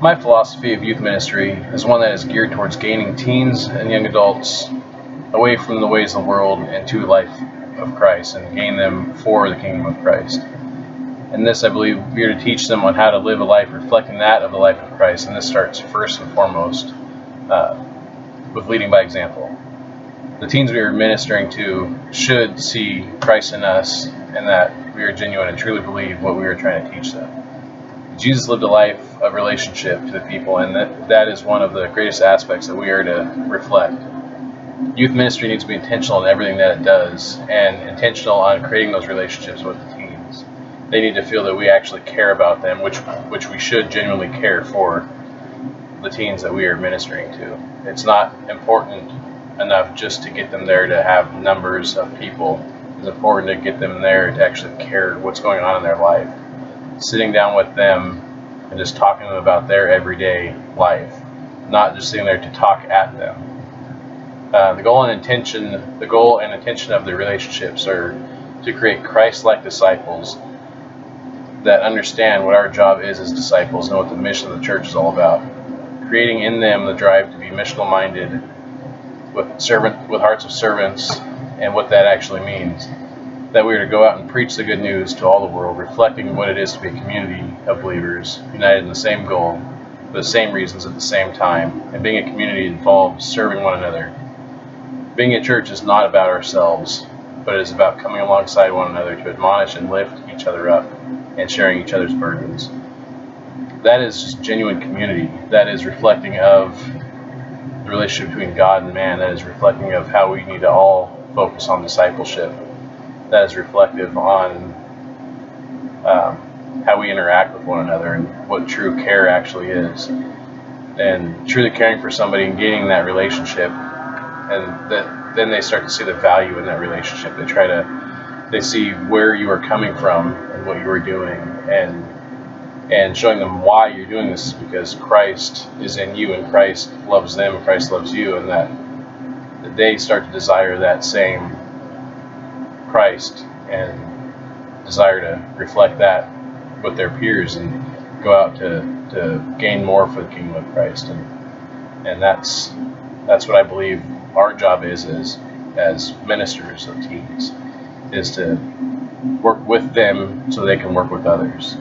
My philosophy of youth ministry is one that is geared towards gaining teens and young adults away from the ways of the world and to life of Christ, and gain them for the kingdom of Christ. And this, I believe, we are to teach them on how to live a life reflecting that of the life of Christ. And this starts first and foremost with leading by example. The teens we are ministering to should see Christ in us, and that we are genuine and truly believe what we are trying to teach them. Jesus lived a life of relationship to the people, and that is one of the greatest aspects that we are to reflect. Youth ministry needs to be intentional in everything that it does, and intentional on creating those relationships with the teens. They need to feel that we actually care about them, which we should genuinely care for the teens that we are ministering to. It's not important enough just to get them there to have numbers of people. It's important to get them there to actually care what's going on in their life. Sitting down with them and just talking to them about their everyday life, not just sitting there to talk at them. The goal and intention of the relationships are to create Christ-like disciples that understand what our job is as disciples and what the mission of the church is all about. Creating in them the drive to be missional minded, with hearts of servants, and what that actually means. That we are to go out and preach the good news to all the world, reflecting what it is to be a community of believers united in the same goal, for the same reasons at the same time, and being a community involves serving one another. Being a church is not about ourselves, but it is about coming alongside one another to admonish and lift each other up and sharing each other's burdens. That is just genuine community. That is reflecting of the relationship between God and man. That is reflecting of how we need to all focus on discipleship. That is reflective on how we interact with one another and what true care actually is. And truly caring for somebody and gaining that relationship, and then they start to see the value in that relationship. They see where you are coming from and what you are doing, and showing them why you're doing this is because Christ is in you and Christ loves them and Christ loves you, and that they start to desire that same Christ and desire to reflect that with their peers and go out to gain more for the kingdom of Christ. And that's what I believe our job is as ministers of teens, is to work with them so they can work with others.